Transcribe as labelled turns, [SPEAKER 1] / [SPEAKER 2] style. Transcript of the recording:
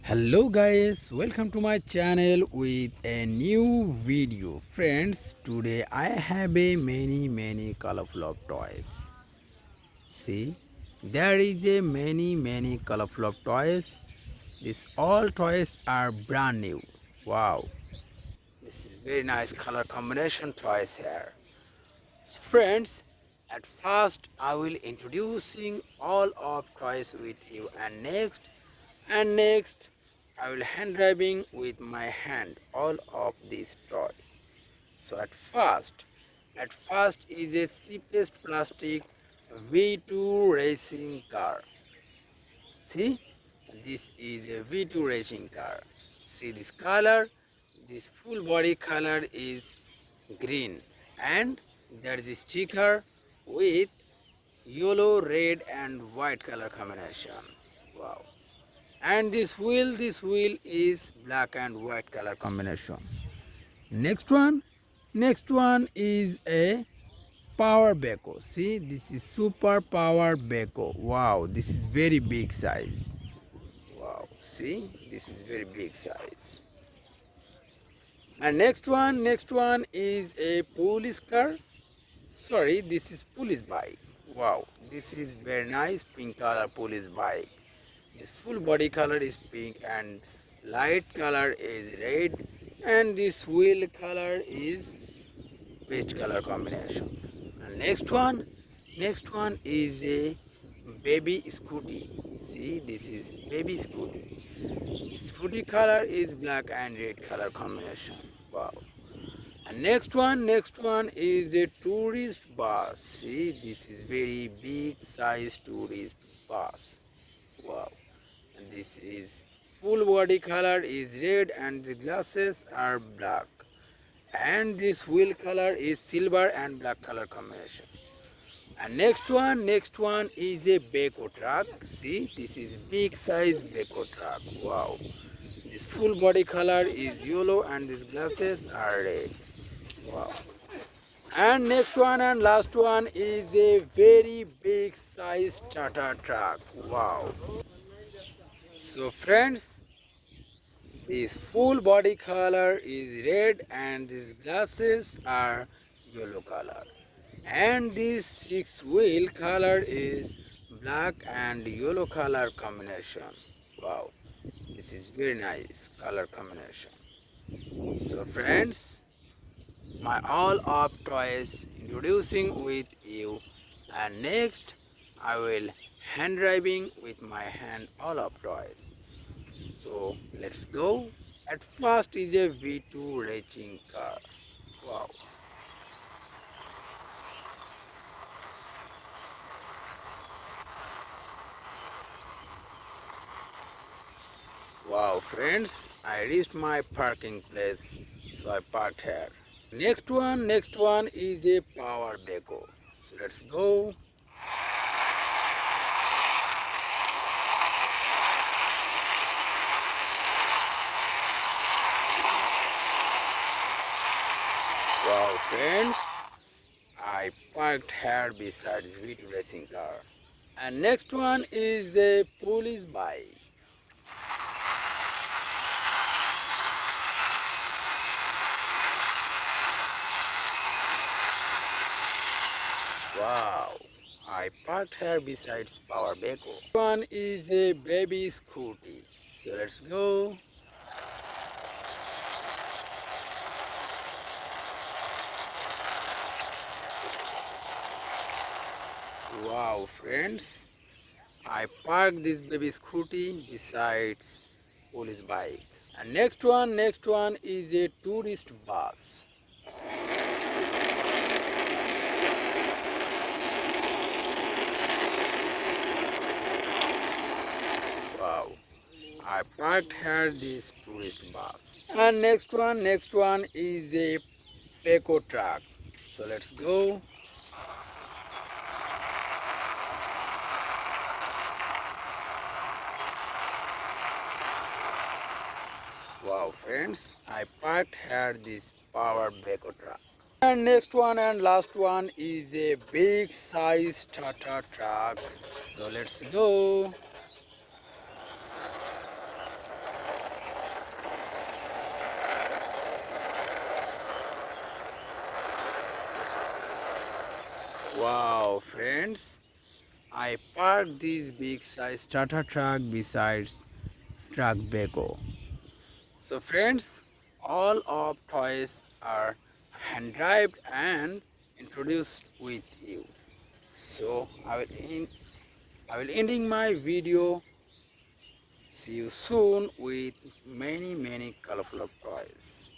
[SPEAKER 1] Hello guys, welcome to my channel with a new video. Friends, today I have a many colorful of toys. See, there is a many colorful of toys. These all toys are brand new. Wow, this is very nice color combination toys here. So friends, at first I will introducing all of toys with you, and next I will hand driving with my hand all of these toys. So at first is a cheapest plastic V2 racing car. See, this is a V2 racing car. See this color, this full body color is green, and there is a sticker with yellow, red and white color combination. Wow. And this wheel is black and white color combination. Next one is a power backhoe. See, this is super power backhoe. Wow, this is very big size. Wow, see, this is very big size. And next one is a police car. Sorry, this is police bike. Wow, this is very nice pink color police bike. This full body color is pink and light color is red, and this wheel color is paste color combination. And next one is a baby scooty. See, this is baby scooty. Scooty color is black and red color combination. Wow. And next one is a tourist bus. See, this is very big size tourist bus. Wow. And this is full body color is red and the glasses are black. And this wheel color is silver and black color combination. And next one is a backhoe truck. See, this is big size backhoe truck. Wow. This full body color is yellow and these glasses are red. Wow. And next one and last one is a very big size Tata truck. Wow. So friends, this full body color is red and these glasses are yellow color. And this six wheel color is black and yellow color combination. Wow. This is very nice color combination. So friends, my all of toys introducing with you, and next I will hand driving with my hand all of toys. So let's go. At first is a V2 racing car. Wow. Wow friends, I reached my parking place, so I parked here. Next one is a power backhoe. So let's go. Wow friends, I parked here beside this V2 racing car. And next one is a police bike. Wow, I parked here besides power backhoe. One is a baby scooty. So let's go. Wow friends, I parked this baby scooty besides police bike. And next one is a tourist bus. Wow, I parked here this tourist bus. And next one is a backhoe truck. So let's go. Wow friends, I parked here this power backhoe truck. And next one and last one is a big size Tata truck. So let's go. Wow, friends, I parked this big size Tata truck besides truck backhoe. So friends, all of toys are hand driven and introduced with you. So I will ending my video. See you soon with many colorful toys.